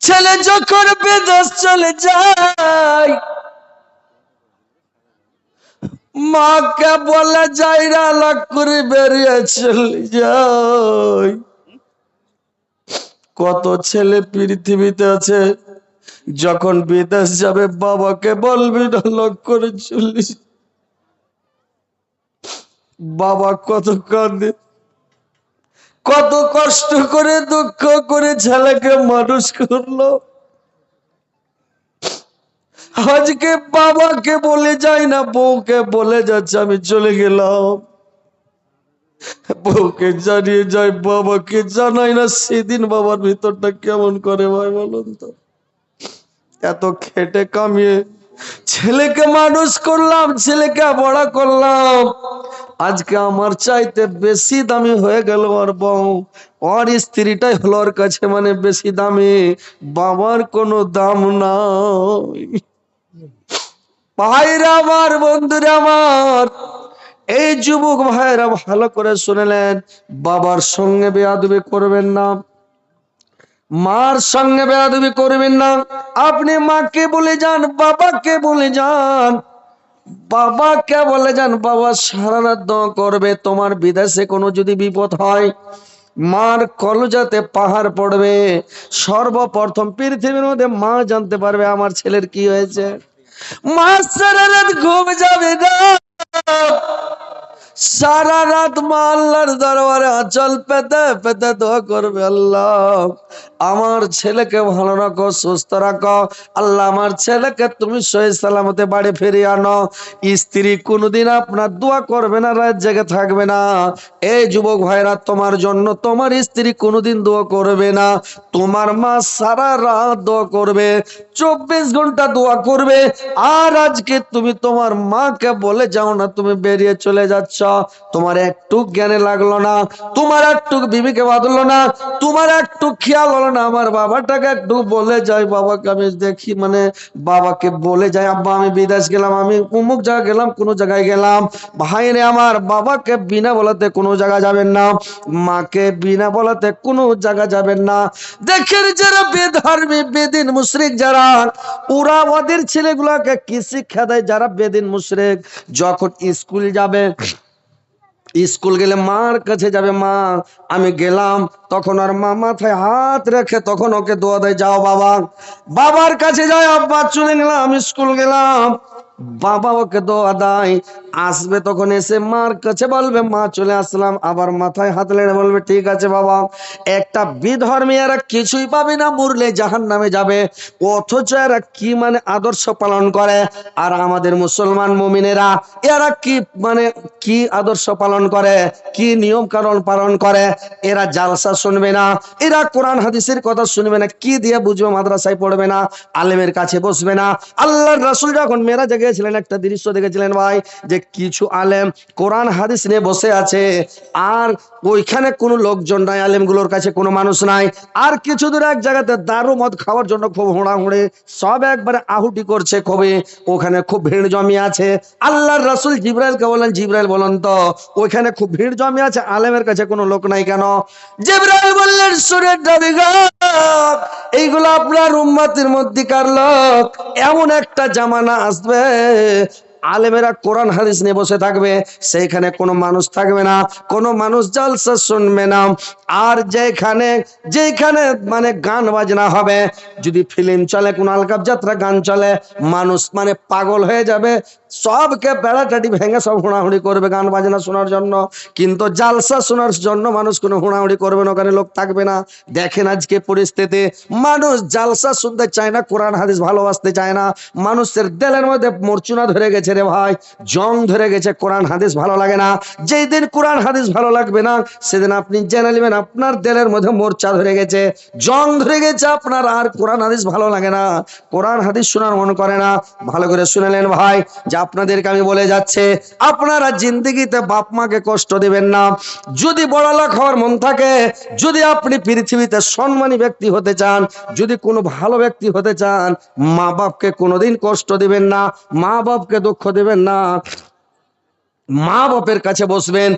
ছেলে যখন বিদেশ চলে যায় মাকে বলে যাইরা লাখ করে বেরিয়ে চলে যায়। কত ছেলে পৃথিবীতে আছে যখন বিদেশ যাবে বাবাকে বলবি না লাখ করে চলে। বাবা কত কাঁদে, কত কষ্ট করে দুঃখ করে ছেলেকে মানুষ করলো। আজকে বাবাকে বলে যায় না, বউকে বলে যাচ্ছে আমি চলে গেলাম। বউকে জানিয়ে যায়, বাবাকে জানাই না। সেদিন বাবার ভিতরটা কেমন করে ভাই বলুন তো। এত খেটে কামিয়ে ছেলেকে মানুষ করলাম, ছেলেকে বড় করলাম, আজকে আমার চাইতে বেশি দামি হয়ে গেল আর বউ। ওর স্ত্রীটাই হলো ওর কাছে মানে বেশি দামি, বাবার কোনো দাম নাই। ভাইরা আমার, বন্ধুরা আমার, এই যুবক ভাইরা ভালো করে শুনলেন, বাবার সঙ্গে বেয়াদবি করবেন না, মার সঙ্গে বেয়াদবি করবেন না। আপনি মাকে বলে যান, বাবাকে বলে যান, বাবাকে বলে যান বাবা সারা রাত দোয়া করবে। তোমার বিদেশে কোনো যদি বিপদ হয় মার কলজাতে পাহাড় পড়বে। সর্বপ্রথম পৃথিবীর মধ্যে মা জানতে পারবে আমার ছেলের কি হয়েছে। মা সারা রাত ঘুম যাবে না, সারা রাত মা আল্লাহর দরবারে আঁচল পেতে পেতে দোয়া করবে, আল্লাহ আমার ছেলেকে ভালো রাখো, সুস্থ রাখো, আল্লাহ আমার ছেলেকে তুমি সহি সালামতে বাড়ি ফিরিয়ে আনো। স্ত্রী কোনোদিন আপনার দোয়া করবে না, রাত জেগে থাকবে না। এই যুবক ভাইরা, তোমার জন্য তোমার স্ত্রী কোনোদিন দোয়া করবে না, তোমার মা সারা রাত দোয়া করবে, 24 ঘন্টা দোয়া করবে। আর আজকে তুমি তোমার মাকে বলে যাও না তুমি বেরিয়ে চলে যাচ্ছ, তোমার একটু জ্ঞানে লাগলো না, তোমার একটু বিবিকে বাঁধলো না, তোমার একটু খেয়াল হলো না আমার বাবাটাকে একটু বলে যাই, বাবাকে আমি দেখি মানে বাবাকে বলে যাই আব্বা আমি বিদেশ গেলাম, আমি অমুক জায়গায় গেলাম, কোনো জায়গায় গেলাম। ভাইরে আমার, বাবাকে বিনা বলাতে কোনো জায়গা যাবেন না, মাকে বিনা বলাতে কোনো জায়গা যাবেন না। দেখেন যারা বেধর্মী বেদিন মুশরিক যারা, ওরা ওদের ছেলেগুলোকে কি শিক্ষা দেয়? যারা বেদিন মুশরিক যখন স্কুল যাবে, স্কুল গেলে মার কাছে যাবে, মা আমি গেলাম, তখন আর মা মাথায় হাত রেখে তখন ওকে দোয়া দেয়, যাও বাবা। বাবার কাছে যায়, আব্বা চলে গেলাম, আমি স্কুল গেলাম, বাবা ওকে দোয়া দেয়। আসবে তখন এসে মার কাছে বলবে মা চলে আসলাম, আবার মাথায় হাত লেগে বলবে ঠিক আছে বাবা। একটা বিধর্মী এরা কিছুই পাবে না, মরলে জাহান্নামে যাবে, অথচ এরা কি মানে আদর্শ পালন করে। আর আমাদের মুসলমান মুমিনেরা এরা কি মানে কি আদর্শ পালন করে, কি নিয়ম কানুন পালন করে। এরা জালসা শুনবে না, এরা কোরআন হাদিসের কথা শুনবে না, কি দিয়ে বুঝবে, মাদ্রাসায় পড়বে না, আলেমের কাছে বসবে না। আল্লাহর রাসূল যখন মেরাজে গিয়েছিলেন একটা দৃশ্য দেখেছিলেন ভাই, যে কিছু আলেম কোরআন হাদিস নিয়ে বসে আছে, আর ওইখানে কোনো লোকজন নাই, আলেমগুলোর কাছে কোনো মানুষ নাই। আর কিছু দূর এক জায়গাতে দারু মদ খাওয়ার জন্য খুব হোঁড়াহুড়ি, সব একবারে আহুতি করছে, খুবই ওখানে খুব ভিড় জমি আছে। আল্লাহর রাসূল জিবরাইলকে বলেন, জিবরাইল বলেন তো ওইখানে খুব ভিড় জমি আছে, আলেমের কাছে কোনো লোক নাই কেন? জিবরাইল বললেন, সুরের নবীগণ, এইগুলো আপনার উম্মতের মধ্যেকার লোক। এমন একটা জামানা আসবে আলেমেরা কোরআন হাদিস নিয়ে বসে থাকবে, সেইখানে কোনো মানুষ থাকবে না, কোনো মানুষ জালসা শুনবে না। আর যেখানে মানে গান বাজনা হবে, যদি ফিল্ম চলে, কোন আলকাপ যাত্রা গান চলে, মানুষ মানে পাগল হয়ে যাবে, সবকে বেড়াটাটি ভেঙে সব হুড়াহুড়ি করবে গান বাজনা শোনার জন্য। কিন্তু জালসা শোনার জন্য মানুষ কোনো হুড়াহুড়ি করবে না, ওখানে লোক থাকবে না। দেখেন আজকে পরিস্থিতি, মানুষ জালসা শুনতে চায় না, কোরআন হাদিস ভালোবাসতে চায় না। মানুষের দিলের মধ্যে মরচুনা ধরে গেছে রে ভাই, জং ধরে গেছে, কোরআন হাদিস ভালো লাগে না। যেই দিন কোরআন হাদিস ভালো লাগবে না, সেদিন আপনি জেনে নেবেন আপনার দিলের মধ্যে মোর্চা ধরে গেছে, জং ধরে গেছে, আপনার আর কোরআন হাদিস ভালো লাগে না, কোরআন হাদিস শোনার মন করে না। ভালো করে শুনেলেন ভাই, যে আপনাদেরকে আমি বলে যাচ্ছে, আপনারা জিন্দেগিতে বাপ মাকে কষ্ট দিবেন না। যদি বড়লোক হওয়ার মন থাকে, যদি আপনি পৃথিবীতে সম্মানী ব্যক্তি হতে চান, যদি কোনো ভালো ব্যক্তি হতে চান, মা বাপকে কোনোদিন কষ্ট দিবেন না, মা বাপকে দুঃখ দিবেন না। মা বাপের কাছে বসবেন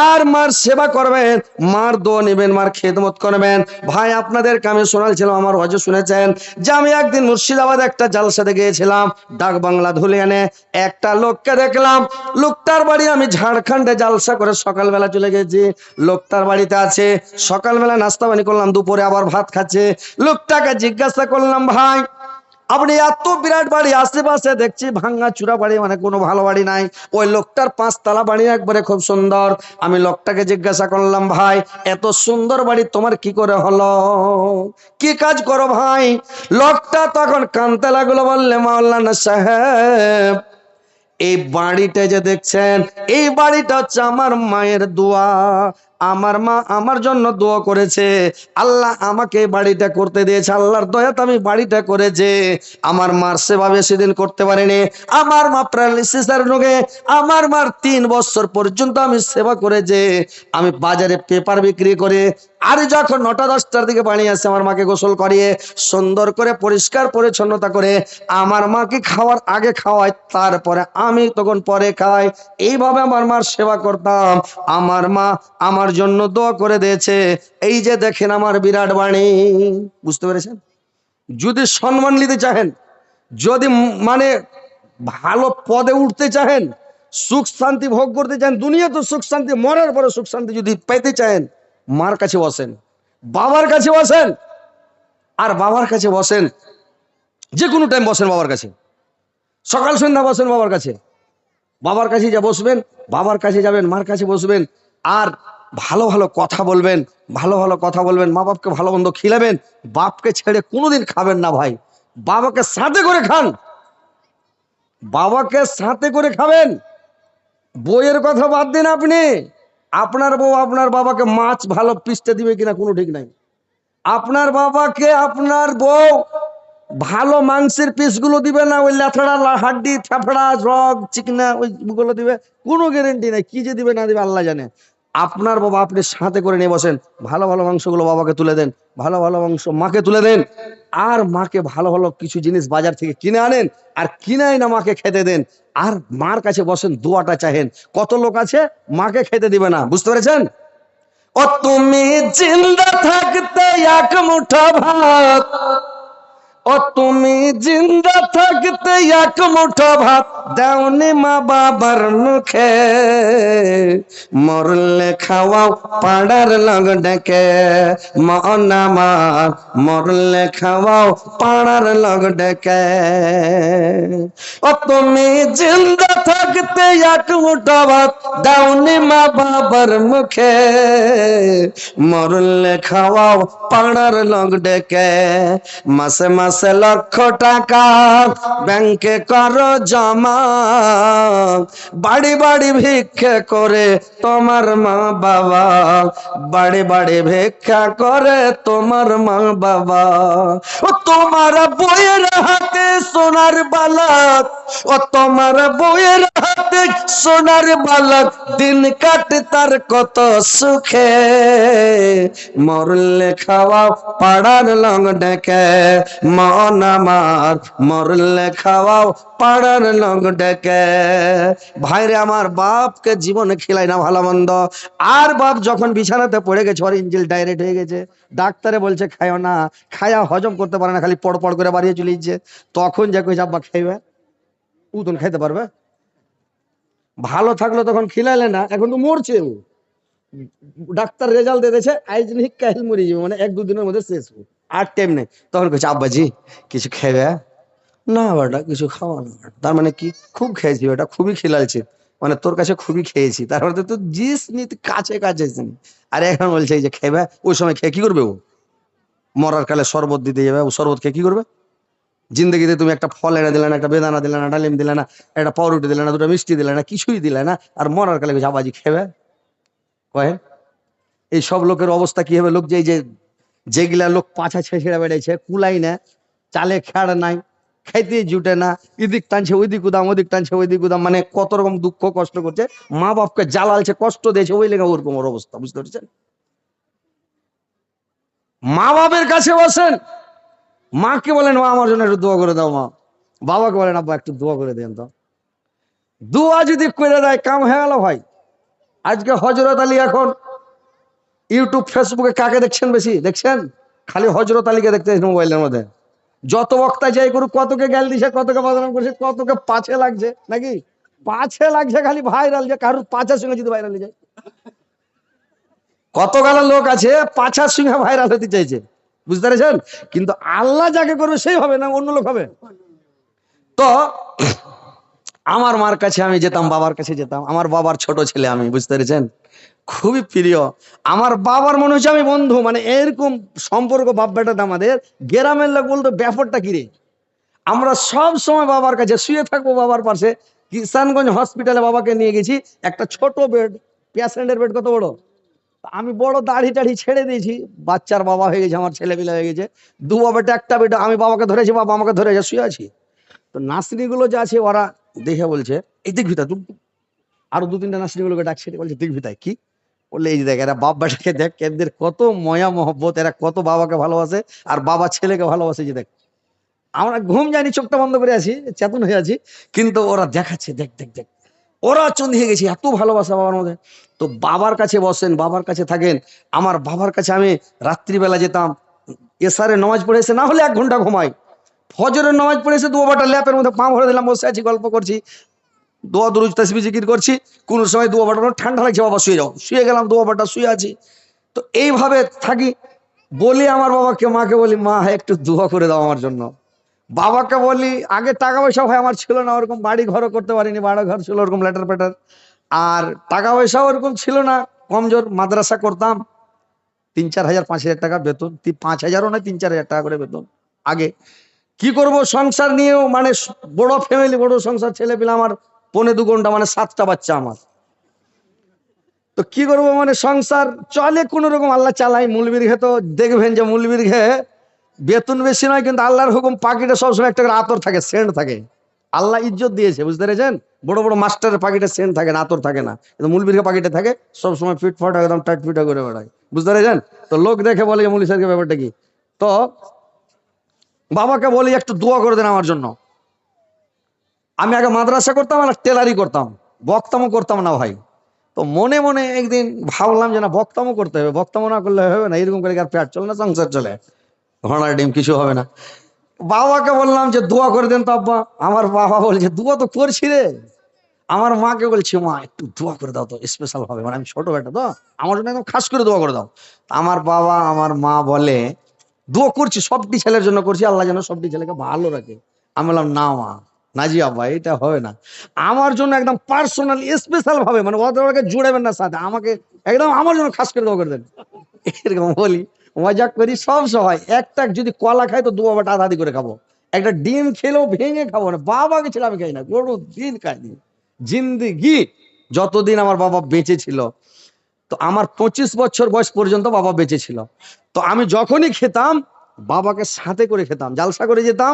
আর মার সেবা করবেন, মার দোয়া নেবেন, মার খেদমত করবেন। ভাই আপনাদেরকে আমি শোনাচ্ছিলাম, আমার হয়তো শুনেছেন যে আমি একদিন মুর্শিদাবাদ একটা জালসাতে গিয়েছিলাম, ডাক বাংলা ধুলিয়ানে। একটা লোককে দেখলাম, লোকটার বাড়ি, আমি ঝাড়খণ্ডে জালসা করে সকালবেলা চলে গেছি, লোকটার বাড়িতে আছে, সকালবেলা নাস্তা পানি করলাম, দুপুরে আবার ভাত খাচ্ছে। লোকটাকে জিজ্ঞাসা করলাম, ভাই আপনি এত বিরাট বাড়ি, আশেপাশে দেখছি ভাঙ্গা চূড়া বাড়ি, মানে কোনো ভালো বাড়ি নাই, ওই লোকটার 5 তলা বাড়ি একবারে খুব সুন্দর। আমি লোকটাকে জিজ্ঞাসা করলাম, ভাই এত সুন্দর বাড়ি তোমার কি করে হলো, কি কাজ করো ভাই? লোকটা তখন কানতে লাগলো, বললে, মাওলানা সাহেব, এই বাড়িটা যে দেখছেন, এই বাড়িটা হচ্ছে আমার মায়ের দোয়া। আমার মা আমার জন্য দোয়া করেছে, আল্লাহ আমাকে এই বাড়িটা করতে দিয়েছে, আল্লাহর দয়াতে আমি বাড়িটা করেছে। আমার মার সেবা বেশি দিন করতে পারিনি, আমার মা প্যারালিসিসের রোগে, আমার মার 3 বছর পর্যন্ত আমি সেবা করেছে। আমি বাজারে পেপার বিক্রি করে, আর যখন 9টা 10টার দিকে বাড়ি আসে, আমার মাকে গোসল করিয়ে সুন্দর করে পরিষ্কার পরিচ্ছন্নতা করে আমার মাকে খাওয়ার আগে খাওয়াই, তারপরে আমি তখন পরে খাই। এইভাবে আমার মার সেবা করতাম। আমার মা আমার জন্য দোয়া করে দিয়েছে। এই যে দেখেন আমার বিরাট বাণী, বুঝতে পেরেছেন? যদি সম্মান নিতে চাহেন, যদি মানে ভালো পদে উঠতে চাহেন, সুখ শান্তি ভোগ করতে চান, দুনিয়া তো সুখ শান্তি, মরার পরে সুখ শান্তি যদি পেতে চান, মার কাছে বসেন, বাবার কাছে বসেন। আর বাবার কাছে বসেন, যে কোনো টাইম বসেন বাবার কাছে, সকাল সন্ধ্যা বসেন বাবার কাছে। বাবার কাছে যা বসবেন, বাবার কাছে যাবেন, মার কাছে বসবেন, আর ভালো ভালো কথা বলবেন, ভালো ভালো কথা বলবেন, মা বাপকে ভালো মন্দ খিলাবেন। বাপকে ছেড়ে কোনোদিন খাবেন না ভাই, বাবাকে সাথে করে খান, বাবাকে সাথে করে খাবেন। বইয়ের কথা বাদ দিন, আপনি, আপনার বউ আপনার বাবাকে মাছ ভালো পিসতে দিবে কিনা কোনো ঠিক নাই। আপনার বাবাকে আপনার বউ ভালো মাংসের পিসগুলো দিবে না, ওই লেথড়া হাড্ডি থেফড়া রগ চিকনা ওইগুলো দিবে, কোনো গ্যারেন্টি নাই। কি যে দিবে না দিবে আল্লাহ জানে। আপনার বাবা আপনি সাথে করে নিয়ে বসেন, ভালো ভালো মাংসগুলো বাবাকে তুলে দেন, ভালো ভালো মাংস মাকে তুলে দেন, আর মাকে ভালো ভালো কিছু জিনিস বাজার থেকে কিনে আনেন, আর কিনাই না মাকে খেতে দেন। আর মার কাছে বসেন, দোয়াটা চাহেন। কত লোক আছে মাকে খেতে দিবে না, বুঝতে পেরেছেন? ও তুমি জিন্দা থাকতে এক মুঠো ভাত, ও তুমি জিন্দা থাকতে এক মুঠো ভাত দাওনি মা বাবার মুখে, মরলে খাওয়াও পাড়ার লগ ডেকে, মন আমার মরলে খাওয়াও পাড়ার লগ ডেকে। ও তুমি জিন্দা থাকতে এক মুঠো ভাত দাওনি মা বাবার মুখে, মরলে খাওয়াও পাড়ার লগ ডেকে। মাসে মাসে লক্ষ টাকা ব্যাংকে করো জমা, বাড়ি বাড়ি ভিক্ষা করে তোমার মা বাবা, বাড়ি বাড়ি ভিক্ষা করে তোমার মা বাবা। ও তোমার বইয়ের হাতে সোনার বালক, ও তোমার বইয়ের হাতে সোনার বালক, দিন কাটে তার কত সুখে, মরলে খাওয়াও পাড়ার লং ডেকে, মন আমার মরলে খাওয়াও পাড়ার লং ডেকে। ভাইরে আমার, বাপকে জীবনে খিলাই না ভালো মন্দ, আর বাপ যখন বিছানাতে পড়ে গেছে, ওর ইঞ্জিল ডাইরেক্ট হয়ে গেছে, ডাক্তারে বলছে খাইও না, খায়া হজম করতে পারে না, খালি পড় পড় করে বাড়িয়ে চলে যাচ্ছে, তখন যা কইছে আব্বা খাইবে, উতন খাইতে পারবে? ভালো থাকলো তখন খিলাইলে না, এখন তো মরছে ও, ডাক্তার রেজাল্ট দিয়ে দিয়েছে আইজ নি কাল মরে যাবে, মানে 1-2 দিনের মধ্যে শেষ, আর টাইম নেই। তখন কইছে আব্বাজি কিছু খাইবে? না বেটা কিছু খাওয়া না। তার মানে কি? খুব খেয়েছি বেটা, খুবই খিলাইছি, মানে তোর কাছে খুবই খেয়েছি, তারপরে তো জিস নিতে কাছে কাছে। আর এখন বলছে এই যে খাইবে, ওই সময় খেয়ে কি করবে ও? মরার কালে শরবত দিতে যাবে, ও শরবত খেয়ে কি করবে? জিন্দগিতে তুমি একটা ফল এনে দিলে না, একটা বেদানা দিলে না, ডালিম দিলে না, একটা পাউরুটি দিলে না, দুটো মিষ্টি দিলে না, কিছুই দিলে না, আর মরার কালে কইছে আব্বাজি খেবে? কয়েন এই সব লোকের অবস্থা কি হবে? লোক যে এই যে যেগুলা লোক পাছা ছেঁচড়ে বেড়েছে, কুলাই না, চালে খেড় নাই, খাইতে জুটে না, এদিক টানছে ওইদিক উদাম, ওদিক টানছে ওইদিক উদাম, মানে কত রকম দুঃখ কষ্ট করছে, মা বাপকে জ্বালালছে, কষ্ট দিয়েছে, ওই লেগে ওরকম ওর অবস্থা, বুঝতে পারছেন? মা বাপের কাছে বসেন, মাকে বলেন মা আমার জন্য একটু দোয়া করে দাও, মা বাবাকে বলেন আব্বা একটু দোয়া করে দেন তো। দোয়া যদি করে দেয় কাম হয়ে গেল ভাই। আজকে হযরত আলী এখন ইউটিউব ফেসবুকে কাকে দেখছেন বেশি? দেখছেন খালি হযরত আলীকে দেখতে মোবাইলের মধ্যে। যত বক্তা যাই করুক, কতকে গাল দিছে, কতকে বদনাম করছে, কতকে পাছে লাগছে, নাকি পাছে লাগছে খালি ভাইরাল, যে কারোর পাছার সঙ্গে যদি ভাইরাল হয়ে যায়। কত গালা লোক আছে পাছার সঙ্গে ভাইরাল হতে চাইছে, বুঝতে পেরেছেন? কিন্তু আল্লাহ যাকে করবে সেই হবে, না অন্য লোক হবে। তো আমার মার কাছে আমি যেতাম, বাবার কাছে যেতাম, আমার বাবার ছোট ছেলে আমি, বুঝতে পেরেছেন? খুবই প্রিয় আমার বাবার, মনে হচ্ছে আমি বন্ধু, মানে এরকম সম্পর্ক বাপ বেটাতে আমাদের। গ্রামের লোক বলতো ব্যাপারটা কিরে, আমরা সব সময় বাবার কাছে শুয়ে থাকবো, বাবার পাশে। কিষানগঞ্জ হসপিটালে বাবাকে নিয়ে গেছি, একটা ছোট বেড, পেশেন্টের বেড কত বড়। আমি বড় দাড়ি টাড়ি ছেড়ে দিয়েছি, বাচ্চার বাবা হয়ে গেছে, আমার ছেলে পিলা হয়ে গেছে, দু বাবাটা একটা বেটা, আমি বাবাকে ধরেছি, বাবা আমাকে ধরে শুয়ে আছি। তো নাসিনী গুলো যে আছে ওরা দেখে বলছে, এই দেখবি তা তুই, আরো দু তিনটা নাসিনী গুলোকে ডাকছে, বলছে দেখবি তাই কি? বললে এই যে দেখ, এরা বাপ বেটাকে দেখ, এদের কত ময়া মহব্বত, এরা কত বাবাকে ভালোবাসে আর বাবা ছেলেকে ভালোবাসে, যে দেখ। আমরা ঘুম যায়নি, চোখটা বন্ধ করে আছি, চেতন হয়ে আছি, কিন্তু ওরা দেখাচ্ছে, দেখ দেখ দেখ, ওরা চন্দিয়ে গেছে, এত ভালোবাসা বাবার মধ্যে। তো বাবার কাছে বসেন, বাবার কাছে থাকেন। আমার বাবার কাছে আমি রাত্রিবেলা যেতাম, এসারে নামাজ পড়ে এসে না হলে 1 ঘন্টা ঘুমাই, ফজরের নামাজ পড়ে এসে দুবারটা ল্যাপের মধ্যে পা ভরে দিলাম, বসে আছি, গল্প করছি, দোয়া দুরুদ তাসবিহ জিকির করছি। কোন সময় দুবারটা ঠান্ডা লাগছে, বাবা শুয়ে যাও, শুয়ে গেলাম, দুবারটা শুয়ে আছি। তো এইভাবে থাকি। বলি আমার বাবাকে, মাকে বলি, মা একটু দোয়া করে দাও আমার জন্য। বাবাকে বলি, আগে টাকা পয়সা ভাই আমার ছিল না, ওরকম বাড়ি ঘরও করতে পারিনি, বাড়ি ঘর ছিল ওরকম লেটার পেটার, আর টাকা পয়সা ওরকম ছিল না, কমজোর। মাদ্রাসা করতাম, 3-4 হাজার 5 হাজার টাকা বেতন, 5 হাজারও নয়, 3-4 হাজার টাকা করে বেতন। আগে কি করব, সংসার নিয়েও মানে বড় ফ্যামিলি, বড় সংসার, ছেলে পেলে আমার 1.25 ঘন্টা, মানে 7টা বাচ্চা আমার। তো কি করবো, মানে সংসার চলে কোন রকম, আল্লাহ চালাই। মূলবীর ঘে তো দেখবেন যে মূলবীর ঘে বেতন বেশি নয়, কিন্তু আল্লাহর হুকুম পাখিটা সবসময় একটা করে আতর থাকে, সেন্ট থাকে। আল্লাহ ইজ্জত দিয়েছে, বুঝতে পেরেছেন? বড় বড় মাস্টারের পাখিটা সেন্ট থাকে না, আতর থাকে না, কিন্তু মূলবীর ঘে পাখিটা থাকে সবসময় ফিটফাট, একদম টাইট ফিটা করে বেড়ায়, বুঝতে পেরেছেন? তো লোক দেখে বলে যে মৌলী সাহেবকে ব্যাপারটা কি। তো বাবাকে বলি একটু দোয়া করে দেন আমার জন্য। আমি আগে মাদ্রাসা করতাম আর টেলারি করতাম, বক্তামও করতাম না ভাই। তো মনে মনে একদিন ভাবলাম যে না, বক্তামো করতে হবে, বক্তামো না করলে হবে না, এরকম করে আর পেট চলে না, সংসার চলে, ঘোড়ার ডিম কিছু হবে না। বাবাকে বললাম যে দোয়া করে দেন তো আব্বা। আমার বাবা বলছে, দোয়া তো করছি রে। আমার মাকে বলছি, মা একটু দোয়া করে দাও তো, স্পেশাল ভাবে, মানে আমি ছোট বেটা তো, আমার জন্য একদম খাস করে দোয়া করে দাও। আমার বাবা আমার মা বলে, দোয়া করছি, সবটি ছেলের জন্য করছি, আল্লাহ যেন সবটি ছেলেকে ভালো রাখে। আমি বললাম, না মা, না জি আব্বা, এটা হবে না, আমার জন্য একদম পার্সোনাল স্পেশাল ভাবে, মানে ওদেরকে জুড়াবেন না সাথে, আমাকে একদম আমার জন্য খাস করে দোয়া করে দেন। এরকম বলি, মজা করি সব সময়। একটা যদি কলা খাই তো দু বাবাটা আধা আধি করে খাবো, একটা ডিম খেলেও ভেঙে খাবো না, বাবাকে ছিল আমি খাই না, কোনো দিন খাইনি জিন্দিগি, যতদিন আমার বাবা বেঁচে ছিল। তো আমার 25 বছর বয়স পর্যন্ত বাবা বেঁচে ছিল। তো আমি যখনই খেতাম, বাবাকে সাথে করে খেতাম, জালসা করে যেতাম,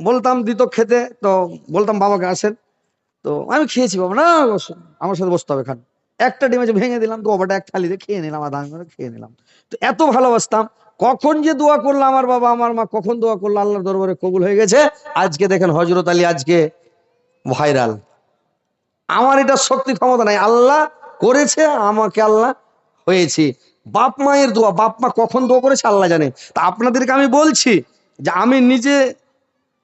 বলতাম দিত খেতে, তো বলতাম বাবাকে আসেন। তো আমি খেয়েছি, বাবা না বসুন, আমার সাথে বসতে হবে, খান। একটা ডিম আছে ভেঙে দিলাম, তো বাবাটা এক থালিতে খেয়ে নিলাম, আধা করে খেয়ে নিলাম। তো এত ভালোবাসতাম। কখন যে দোয়া করলো আমার বাবা আমার মা, কখন দোয়া করলো, আল্লাহর দরবারে কবুল হয়ে গেছে। আজকে দেখেন হযরত আলী আজকে ভাইরাল। আমার এটা শক্তি ক্ষমতা নাই, আল্লাহ করেছে আমাকে, আল্লাহ হয়েছি। বাপ মায়ের দোয়া, বাপ মা কখন দোয়া করেছে আল্লাহ জানে। তা আপনাদেরকে আমি বলছি যে আমি নিজে,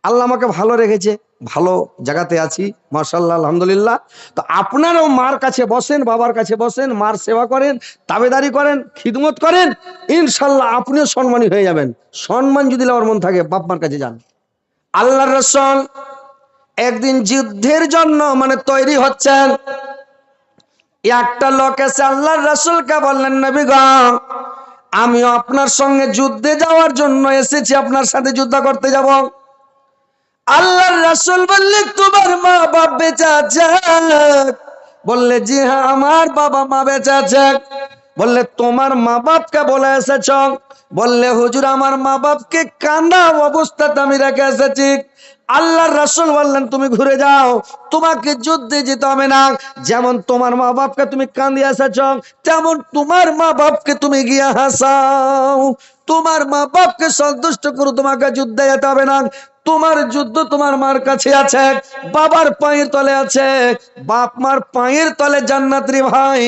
আল্লাহ আমাকে ভালো রেখেছে, ভালো জায়গাতে আছি, মাশাআল্লাহ, আলহামদুলিল্লাহ। তো আপনারাও মার কাছে বসেন, বাবার কাছে বসেন, মার সেবা করেন, তাবেদারি করেন, খিদমত করেন, ইনশাল্লাহ আপনিও সম্মানী হয়ে যাবেন। সম্মান যদি লওয়ার মন থাকে, বাপ মার কাছে যান। আল্লাহর রাসূল একদিন যুদ্ধের জন্য মানে তৈরি হচ্ছেন, একটা লোক এসে আল্লাহর রাসূলকে বললেন, নবী গো, আমিও আপনার সঙ্গে যুদ্ধে যাওয়ার জন্য এসেছি, আপনার সাথে যুদ্ধ করতে যাব। আল্লাহর রাসূল বললেন, তোমার মা বাপ বেঁচে আছে? বললে, জি হ্যাঁ, আমার বাবা মা বেঁচে আছে। বললে, তোমার মা বাপকে বলে এসেছ বললে হুজুর আমার মা বাপকে কান্না অবস্থাতে আমি রেখে এসেছি। আল্লাহর রাসূল বললেন তুমি ঘুরে যাও, তোমাকে যুদ্ধে যেতে হবে না। যেমন তোমার মা বাপকে তুমি কান্দিয়ে এসেছ, তেমন তোমার মা বাপকে তুমি গিয়ে হাসাও। তোমার মা বাপকে সন্তুষ্ট করো, তোমাকে যুদ্ধে যেতে হবে না। তোমার যুদ্ধ তোমার মার কাছে আছে, বাবার পায়ের তলে আছে। বাপ মার পায়ের তলে জান্নাত রে ভাই।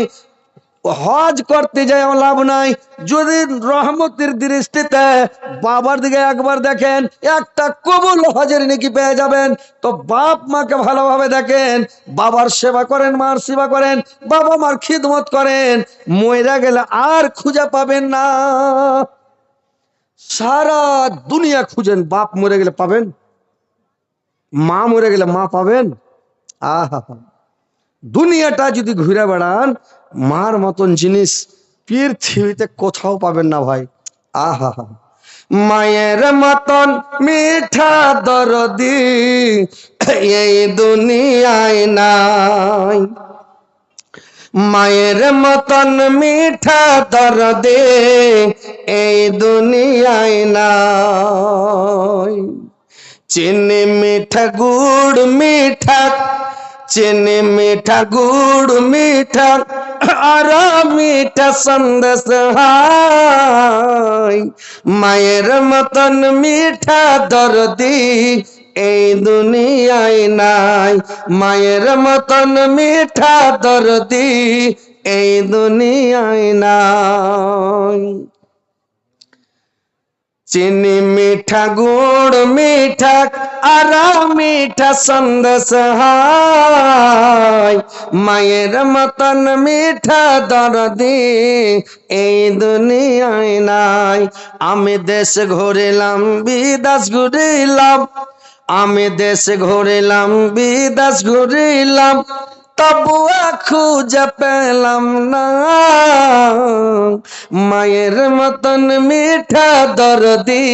হজ করতে যায় লাভ নাই, যদি রহমতের দৃষ্টিতে বাবার দিকে একবার দেখেন একটা কবুল হজের নেকি পেয়ে যাবেন। তো বাপ মাকে ভালোভাবে দেখেন, বাবার সেবা করেন, মার সেবা করেন, বাবা মার খিদমত করেন, মইরা গেলে আর খুঁজে পাবেন না। সারা দুনিয়া খুঁজেন, বাপ মরে গেলে পাবেন, মা মরে গেলে মা পাবেন। আহা, দুনিয়াটা যদি ঘুরে বেড়ান, মার মতন জিনিস পৃথিবীতে কোথাও পাবেন না ভাই। আহা, মায়ের মতন মিঠা দরদি এই দুনিয়ায় নাই। মায়ের মতন মিঠা দরদি এই দুনিয়ায় নাই। চিনি মিঠা গুড় মিঠা, চিনি মিঠা গুড় মিঠা আর মিঠা সন্দেশ হাই। মায়ের মতন মিঠা দরদি এই দুনিয়ায় নাই। মায়ের মতন মিঠা দরদি এই দুনিয়ায় নাই। চিনি মিঠা গুড় মিঠা আর মিঠা সন্দেশ হাই। মায়ের মতন মিঠা দরদি এই দুনিয়ায় নাই। আমি দেশ ঘুরিলাম বিদেশ ঘুরিলাম, আমি দেশ ঘুরিলাম বিদেশ ঘুরিলাম, তবুও খুঁজে পেলাম না মায়ের মতন মিঠা দরদি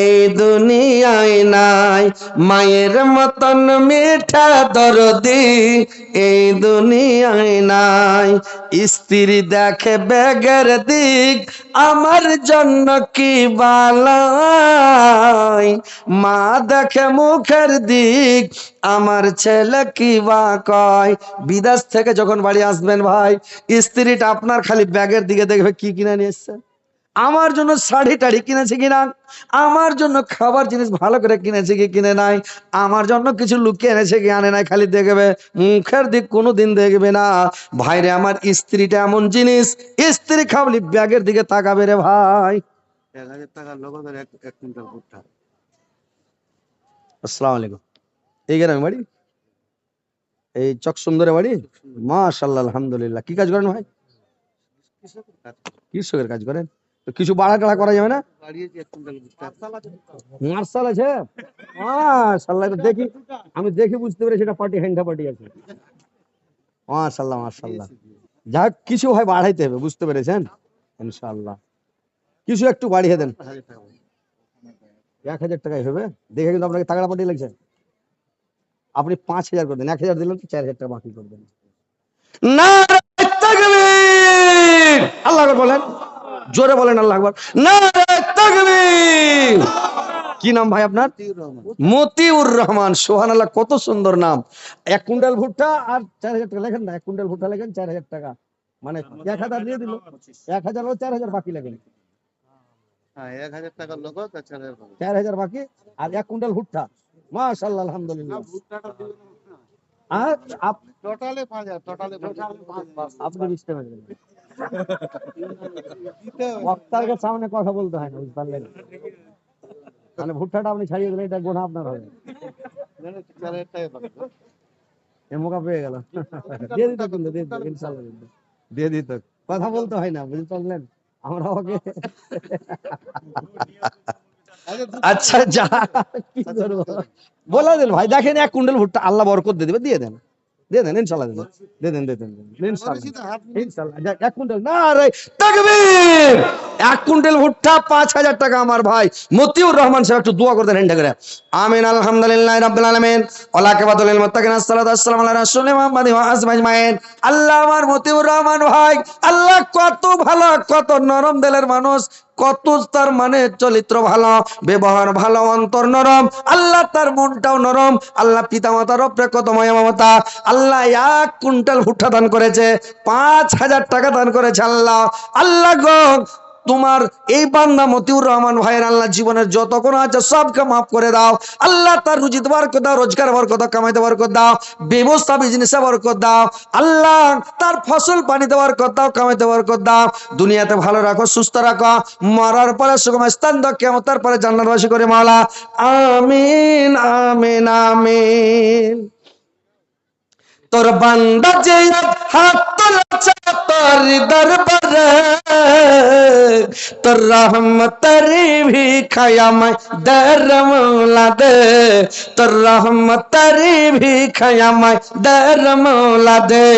এই দুনিয়ায় নাই। মায়ের মতন মিঠা দরদি এই দুনিয়ায় নাই। স্ত্রী দেখে বেগের দিক, আমার জন্য কি বালাই। মা দেখে মুখের দিক, আমার ছেলে কি বা কয়। বিদেশ থেকে যখন বাড়ি আসবেন ভাই, স্ত্রীটা আপনার খালি ব্যাগের দিকে দেখবে কি কিনে নিয়ে এসছে। আমার জন্য শাড়ি টাড়ি কিনেছে কিনা, আমার জন্য খাবার জিনিস ভালো করে কিনেছে কি কিনে নাই, আমার জন্য কিছু লুকিয়ে এনেছে কি আনে নাই, খালি দেখবে মুখের দিক কোনো দিন দেখবে না। ভাইরে আমার স্ত্রীটা এমন জিনিস, স্ত্রী খাবলি ব্যাগের দিকে তাকাবে রে ভাই। 1000 টাকার লোকের এক কুইন্টাল ভুট্টা। আসসালামু আলাইকুম। এই গ্রামে বাড়ি, এই চক সুন্দরে বাড়ি। মাশাআল্লাহ আলহামদুলিল্লাহ। কি কাজ করেন ভাই? কৃষকের কাজ করেন। তো কিছু বাড়া টাড়া করা যাবে না? মার্শাল আছে, মাশাআল্লাহ। দেখি, আমি দেখি বুঝতে পেরেছি এটা পার্টি, হ্যান্ডা পার্টি আছে। মাশাআল্লাহ মাশাআল্লাহ। যাক কিছু হয় বাড়াইতে হবে, বুঝতে পেরেছেন ইনশাআল্লাহ। কিছু একটু বাড়িয়ে দেন। 1000 টাকায় হবে দেখে, কিন্তু আপনাকে তাগড়া পার্টি লাগছে। আপনি 5000 করে দেন, 1000 দিলেন তো 4000 টাকা বাকি করে দেন। নারে তাকবীর, আল্লাহু আকবার বলেন, জোরে বলেন আল্লাহু আকবার। নারে তাকবীর। কি নাম ভাই আপনার? মতিউর রহমান। সুবহানাল্লাহ, কত সুন্দর নাম। 1 কুইন্টাল ভুট্টা আর 4000 টাকা লেখেন না, 1 কুইন্টাল ভুট্টা লেখেন 4000 টাকা, মানে 1000 দিয়ে দিল, 1000 ও 4000 বাকি লেখেন। হ্যাঁ, 1000 টাকার লোক 4000 বাকি আর 1 কুইন্টাল ভুট্টা। মাশাআল্লাহ আলহামদুলিল্লাহ। আর টোটালে 5000, টোটালে আপনি বুঝতে পারবেন। বক্তার সামনে কথা বলতে হয় না, বুঝতে পারলেন? মানে ভুট্টাটা আপনি ছাড়িয়ে দিলে এটা গোনা আপনার হবে। মোকা পেয়ে গেল, দিয়ে দিত কিন্তু, ইনশাআল্লাহ দিয়ে দিত। কথা বলতে হয় না, বুঝতে পারলেন? আমরা ওকে আচ্ছা যা কি করবো বলে দেন ভাই। দেখেন 1 কুইন্টাল ভুট্টা আল্লাহ বরকত দিয়ে দিবে, দিয়ে দেন, দিয়ে দেন ইনশাআল্লাহ, দিয়ে দেন, দিয়ে দেন ইনশাআল্লাহ। 1 কুইন্টাল না রে তাকবীর। 1 কুইন্টাল ভুট্টা 5000 টাকা আমার ভাই মতিউর রহমান সাহেব, একটু দোয়া করে দেন হেন্ডা করে। আমিন। আলহামদুলিল্লাহ রাব্বিল আলামিন, ওয়া লাকিবাতুল মুত্তাকিন, আসসালাতু ওয়াসসালামু আলা রাসূলি মুহাম্মাদি ওয়া আসহাবিহি আজমাইন। আল্লাহ আমার মতিউর রহমান ভাই, আল্লাহ কত ভালো, কত নরম দিলের মানুষ, কত তার মানে চরিত্র ভালো, ব্যবহার ভালো, অন্তর নরম, আল্লাহ তার মনটাও নরম। আল্লাহ পিতা মাতার উপরে কত মায়া মমতা। আল্লাহ 1 কুইন্টাল ভুট্টা দান করেছে, 5,000 টাকা দান করেছে। আল্লাহ আল্লাহ গো, তোমার এই বান্দা মতিউর রহমান ভাইয়ের আল্লাহ জীবনের যত কোন আছে সবকে মাফ করে দাও। আল্লাহ তার রুজি দেওয়ার কথা, রোজগার বরকত, কামাইতে বরকত দাও, ব্যবসা বিজনেসে বরকত দাও। আল্লাহ তার ফসল পানি দেওয়ার কথা, কামাইতে বরকত দাও। দুনিয়াতে ভালো রাখো, সুস্থ রাখো, মরার পরে সুগম স্থান দাও, কিয়ামতের পরে জান্নাতবাসী করে মাওলা। আমিন আমিন আমিন। তোর বান্দা যে হাত তোলাছে তোর দরবারে, তোর রহমতেরি ভিখায়ামায় দের মৌলা দে, তোর রহমতেরি ভিখায়ামায় দের মৌলা দে।